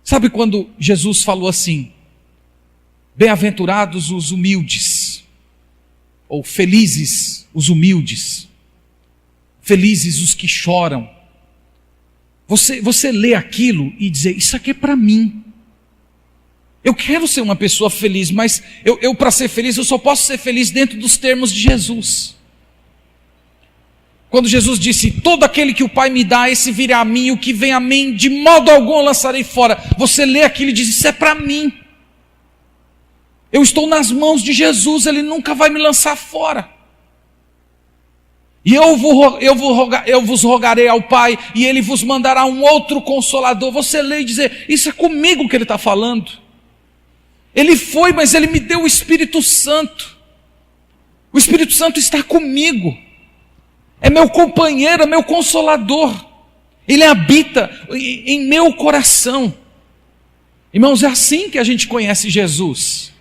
Sabe quando Jesus falou assim: bem-aventurados os humildes, ou felizes os humildes, felizes os que choram. Você lê aquilo e dizer: isso aqui é para mim. Eu quero ser uma pessoa feliz, mas eu para ser feliz, eu só posso ser feliz dentro dos termos de Jesus. Quando Jesus disse: todo aquele que o Pai me dá, esse virá a mim, o que vem a mim, de modo algum eu lançarei fora. Você lê aquilo e diz: isso é para mim. Eu estou nas mãos de Jesus, Ele nunca vai me lançar fora. E eu vos rogarei ao Pai, e Ele vos mandará um outro Consolador. Você lê e diz: isso é comigo que Ele está falando. Ele foi, mas Ele me deu o Espírito Santo. O Espírito Santo está comigo. É meu companheiro, é meu Consolador. Ele habita em meu coração. Irmãos, é assim que a gente conhece Jesus.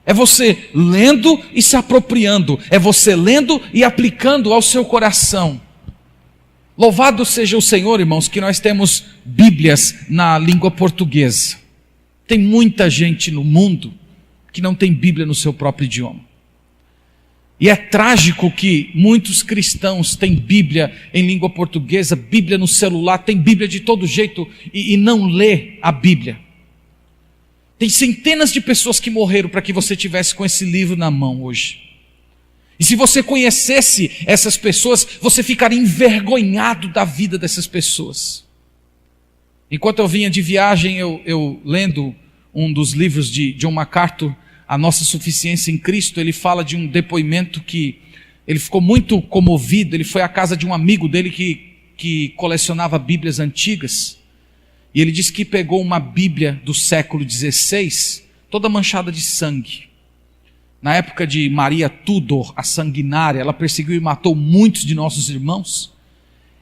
É você lendo e se apropriando. É você lendo e aplicando ao seu coração. Louvado seja o Senhor, irmãos, que nós temos Bíblias na língua portuguesa. Tem muita gente no mundo que não tem Bíblia no seu próprio idioma. E é trágico que muitos cristãos têm Bíblia em língua portuguesa, Bíblia no celular, tem Bíblia de todo jeito e não lê a Bíblia. Tem centenas de pessoas que morreram para que você tivesse com esse livro na mão hoje. E se você conhecesse essas pessoas, você ficaria envergonhado da vida dessas pessoas. Enquanto eu vinha de viagem, eu lendo um dos livros de John MacArthur, A Nossa Suficiência em Cristo, ele fala de um depoimento que ele ficou muito comovido. Ele foi à casa de um amigo dele que colecionava Bíblias antigas. E ele disse que pegou uma Bíblia do século XVI, toda manchada de sangue. Na época de Maria Tudor, a sanguinária, ela perseguiu e matou muitos de nossos irmãos.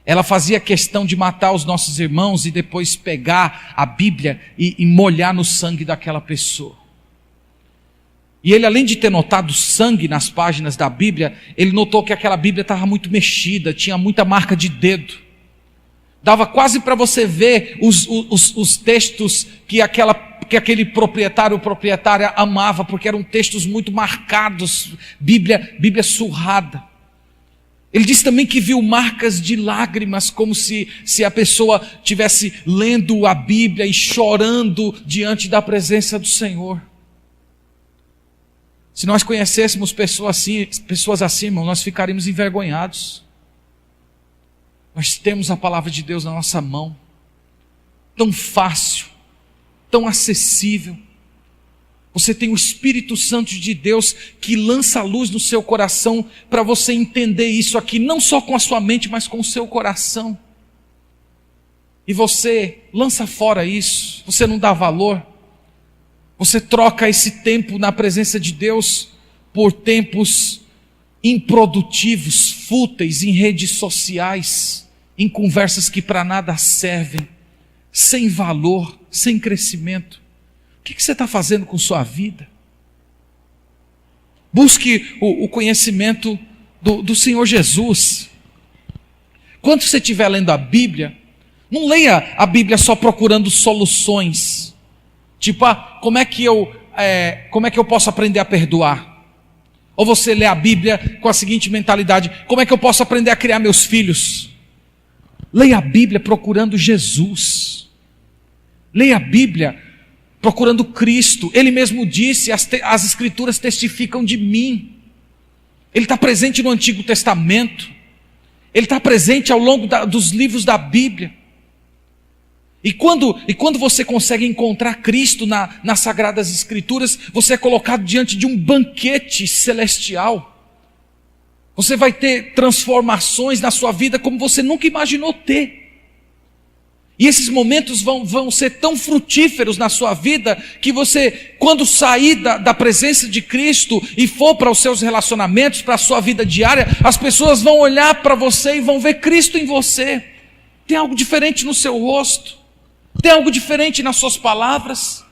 Ela fazia questão de matar os nossos irmãos e depois pegar a Bíblia e molhar no sangue daquela pessoa. E ele, além de ter notado sangue nas páginas da Bíblia, ele notou que aquela Bíblia estava muito mexida, tinha muita marca de dedo. Dava quase para você ver os textos que aquele proprietário ou proprietária amava, porque eram textos muito marcados, Bíblia surrada. Ele disse também que viu marcas de lágrimas, como se a pessoa estivesse lendo a Bíblia e chorando diante da presença do Senhor. Se nós conhecêssemos pessoas assim, irmão, nós ficaríamos envergonhados. Nós temos a palavra de Deus na nossa mão, tão fácil, tão acessível. Você tem o Espírito Santo de Deus que lança a luz no seu coração para você entender isso aqui, não só com a sua mente, mas com o seu coração. E você lança fora isso, você não dá valor, você troca esse tempo na presença de Deus por tempos improdutivos, fúteis, em redes sociais, em conversas que para nada servem, sem valor, sem crescimento. O que você está fazendo com sua vida? Busque o conhecimento do Senhor Jesus. Quando você estiver lendo a Bíblia, não leia a Bíblia só procurando soluções. Tipo, como é que eu posso aprender a perdoar? Ou você lê a Bíblia com a seguinte mentalidade: como é que eu posso aprender a criar meus filhos? Leia a Bíblia procurando Jesus. Leia a Bíblia procurando Cristo. Ele mesmo disse: as Escrituras testificam de mim. Ele está presente no Antigo Testamento. Ele está presente ao longo dos livros da Bíblia. E quando você consegue encontrar Cristo nas Sagradas Escrituras, você é colocado diante de um banquete celestial. Você vai ter transformações na sua vida como você nunca imaginou ter. E esses momentos vão ser tão frutíferos na sua vida, que você, quando sair da presença de Cristo e for para os seus relacionamentos, para a sua vida diária, as pessoas vão olhar para você e vão ver Cristo em você. Tem algo diferente no seu rosto. Tem algo diferente nas suas palavras.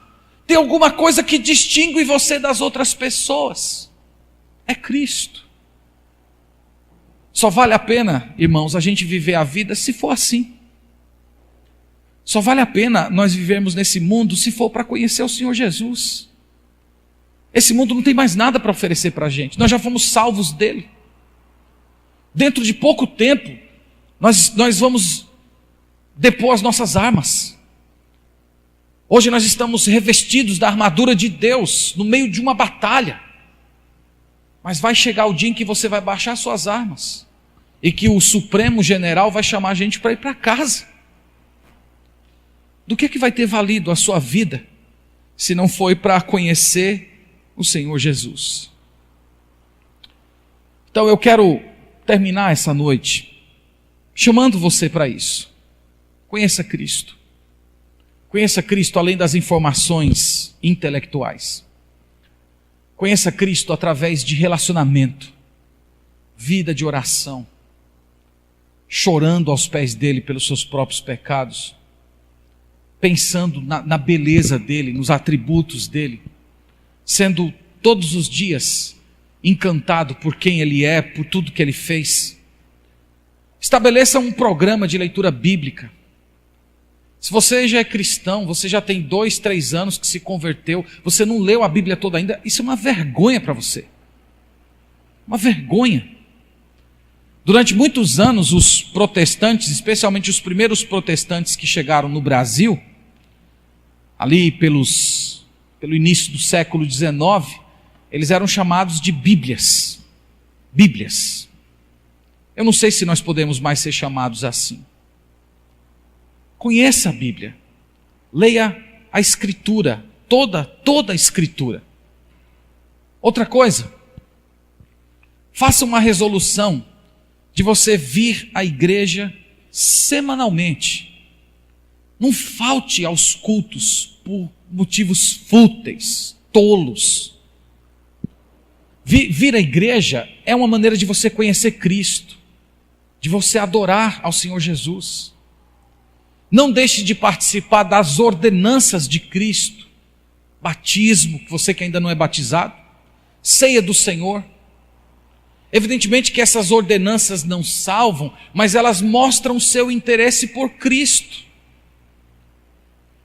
Tem alguma coisa que distingue você das outras pessoas. É Cristo. Só vale a pena, irmãos, a gente viver a vida se for assim. Só vale a pena nós vivermos nesse mundo se for para conhecer o Senhor Jesus. Esse mundo não tem mais nada para oferecer para a gente. Nós já fomos salvos dele. Dentro de pouco tempo, nós vamos depor as nossas armas. Hoje nós estamos revestidos da armadura de Deus no meio de uma batalha. Mas vai chegar o dia em que você vai baixar suas armas e que o Supremo General vai chamar a gente para ir para casa. Do que vai ter valido a sua vida se não foi para conhecer o Senhor Jesus? Então eu quero terminar essa noite chamando você para isso. Conheça Cristo. Conheça Cristo além das informações intelectuais. Conheça Cristo através de relacionamento, vida de oração, chorando aos pés dele pelos seus próprios pecados, pensando na beleza dele, nos atributos dele, sendo todos os dias encantado por quem ele é, por tudo que ele fez. Estabeleça um programa de leitura bíblica. Se você já é cristão, você já tem 2, 3 anos que se converteu, você não leu a Bíblia toda ainda, isso é uma vergonha para você. Uma vergonha. Durante muitos anos, os protestantes, especialmente os primeiros protestantes que chegaram no Brasil, ali pelo início do século XIX, eles eram chamados de Bíblias. Bíblias. Eu não sei se nós podemos mais ser chamados assim. Conheça a Bíblia. Leia a Escritura, toda a Escritura. Outra coisa, faça uma resolução de você vir à igreja semanalmente. Não falte aos cultos por motivos fúteis, tolos. Vir à igreja é uma maneira de você conhecer Cristo, de você adorar ao Senhor Jesus. Não deixe de participar das ordenanças de Cristo. Batismo, você que ainda não é batizado. Ceia do Senhor. Evidentemente que essas ordenanças não salvam, mas elas mostram o seu interesse por Cristo.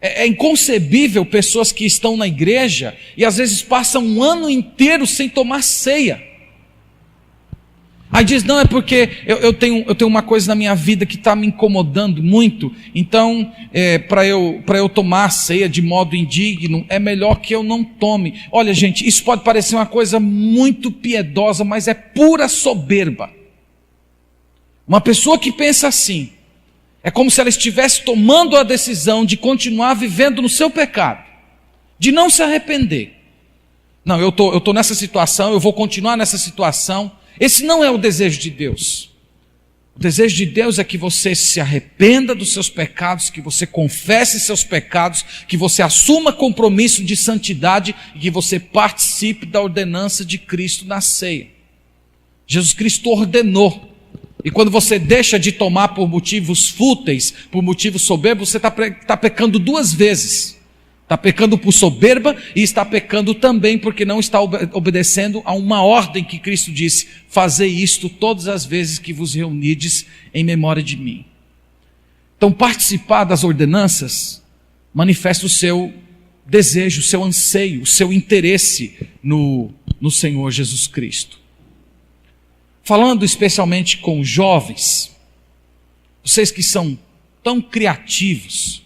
É inconcebível pessoas que estão na igreja e às vezes passam um ano inteiro sem tomar ceia. Aí diz, não, é porque eu tenho uma coisa na minha vida que está me incomodando muito, então para eu tomar a ceia de modo indigno, é melhor que eu não tome. Olha gente, isso pode parecer uma coisa muito piedosa, mas é pura soberba. Uma pessoa que pensa assim, é como se ela estivesse tomando a decisão de continuar vivendo no seu pecado, de não se arrepender. Não, eu estou nessa situação, eu vou continuar nessa situação. Esse não é o desejo de Deus. O desejo de Deus é que você se arrependa dos seus pecados, que você confesse seus pecados, que você assuma compromisso de santidade e que você participe da ordenança de Cristo na ceia. Jesus Cristo ordenou. E quando você deixa de tomar por motivos fúteis, por motivos soberbos, você está pecando duas vezes. Está pecando por soberba e está pecando também porque não está obedecendo a uma ordem que Cristo disse: fazei isto todas as vezes que vos reunides em memória de mim. Então participar das ordenanças manifesta o seu desejo, o seu anseio, o seu interesse no Senhor Jesus Cristo. Falando especialmente com jovens, vocês que são tão criativos,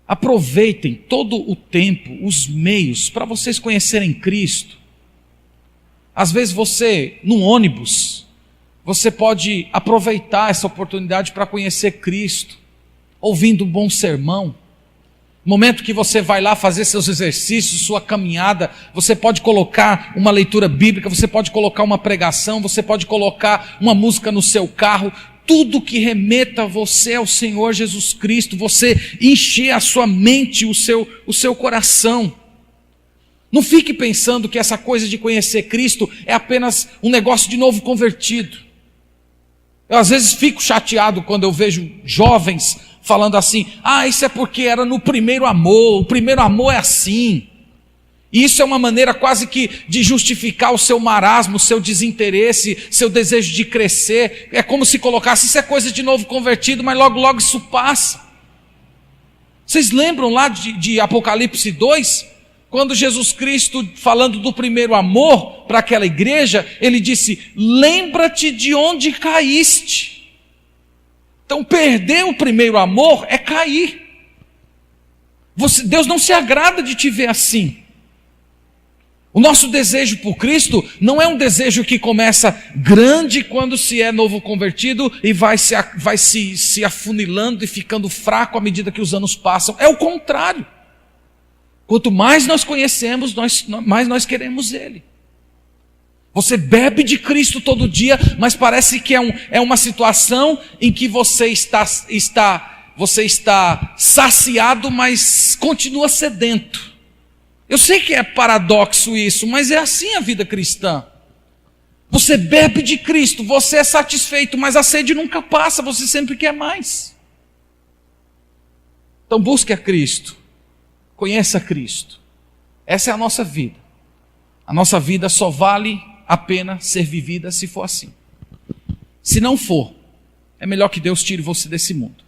aproveitem todo o tempo, os meios para vocês conhecerem Cristo. Às vezes você, num ônibus, você pode aproveitar essa oportunidade para conhecer Cristo, ouvindo um bom sermão. No momento que você vai lá fazer seus exercícios, sua caminhada, você pode colocar uma leitura bíblica, você pode colocar uma pregação, você pode colocar uma música no seu carro. Tudo que remeta você ao Senhor Jesus Cristo, você encher a sua mente, o seu coração. Não fique pensando que essa coisa de conhecer Cristo é apenas um negócio de novo convertido. Eu às vezes fico chateado quando eu vejo jovens falando assim: isso é porque era no primeiro amor, o primeiro amor é assim. E isso é uma maneira quase que de justificar o seu marasmo, o seu desinteresse, seu desejo de crescer. É como se colocasse: isso é coisa de novo convertido, mas logo logo isso passa. Vocês lembram lá de Apocalipse 2? Quando Jesus Cristo, falando do primeiro amor para aquela igreja, ele disse: lembra-te de onde caíste. Então perder o primeiro amor é cair. Deus não se agrada de te ver assim. O nosso desejo por Cristo não é um desejo que começa grande quando se é novo convertido e vai se afunilando e ficando fraco à medida que os anos passam. É o contrário. Quanto mais nós conhecemos, mais nós queremos Ele. Você bebe de Cristo todo dia, mas parece que é uma situação em que você está saciado, mas continua sedento. Eu sei que é paradoxo isso, mas é assim a vida cristã. Você bebe de Cristo, você é satisfeito, mas a sede nunca passa, você sempre quer mais. Então busque a Cristo, conheça Cristo. Essa é a nossa vida. A nossa vida só vale a pena ser vivida se for assim. Se não for, é melhor que Deus tire você desse mundo,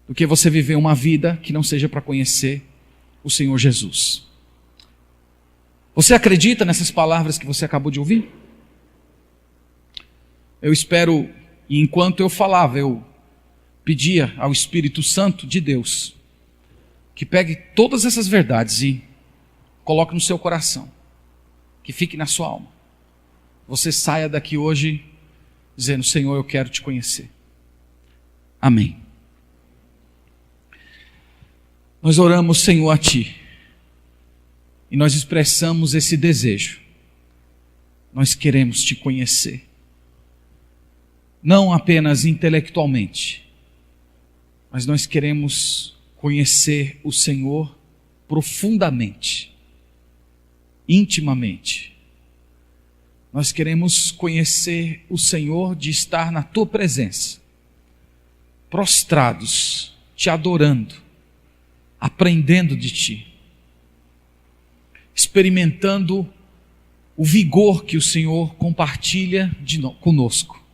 do que você viver uma vida que não seja para conhecer o Senhor Jesus. Você acredita nessas palavras que você acabou de ouvir? Eu espero, e enquanto eu falava, eu pedia ao Espírito Santo de Deus que pegue todas essas verdades e coloque no seu coração, que fique na sua alma. você saia daqui hoje dizendo: Senhor, eu quero te conhecer. Amém. Nós oramos, Senhor, a Ti, e nós expressamos esse desejo. Nós queremos Te conhecer, não apenas intelectualmente, mas nós queremos conhecer o Senhor profundamente, intimamente. Nós queremos conhecer o Senhor de estar na Tua presença, prostrados, Te adorando, aprendendo de Ti, experimentando o vigor que o Senhor compartilha conosco,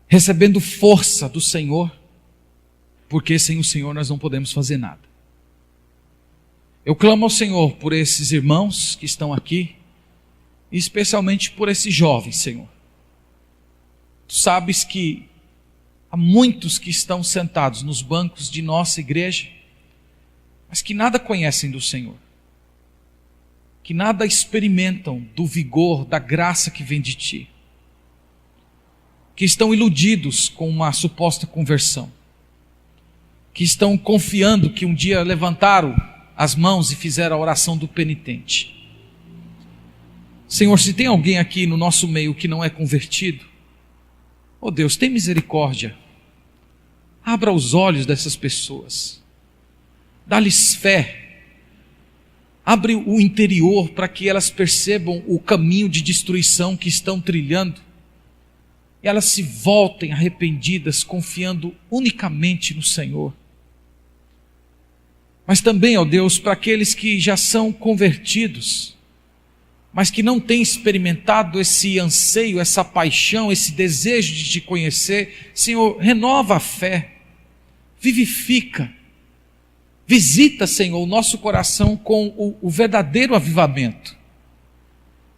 recebendo força do Senhor, porque sem o Senhor nós não podemos fazer nada. Eu clamo ao Senhor por esses irmãos que estão aqui, e especialmente por esses jovens, Senhor. Tu sabes que há muitos que estão sentados nos bancos de nossa igreja, mas que nada conhecem do Senhor, que nada experimentam do vigor, da graça que vem de Ti, que estão iludidos com uma suposta conversão, que estão confiando que um dia levantaram as mãos e fizeram a oração do penitente. Senhor, se tem alguém aqui no nosso meio que não é convertido, oh Deus, tem misericórdia, abra os olhos dessas pessoas, dá-lhes fé, abre o interior para que elas percebam o caminho de destruição que estão trilhando, e elas se voltem arrependidas, confiando unicamente no Senhor. Mas também, ó Deus, para aqueles que já são convertidos, mas que não têm experimentado esse anseio, essa paixão, esse desejo de Te conhecer, Senhor, renova a fé, vivifica, visita, Senhor, o nosso coração com o verdadeiro avivamento.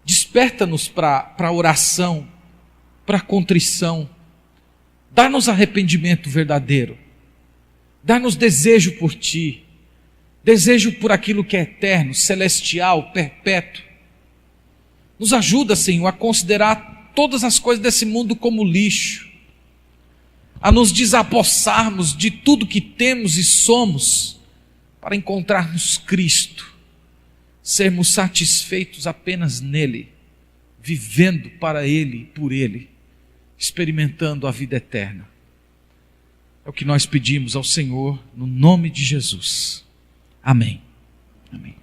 Desperta-nos para a oração, para a contrição, dá-nos arrependimento verdadeiro, dá-nos desejo por Ti, desejo por aquilo que é eterno, celestial, perpétuo. Nos ajuda, Senhor, a considerar todas as coisas desse mundo como lixo, a nos desapossarmos de tudo que temos e somos, para encontrarmos Cristo, sermos satisfeitos apenas nele, vivendo para Ele e por Ele, experimentando a vida eterna. É o que nós pedimos ao Senhor, no nome de Jesus. Amém. Amém.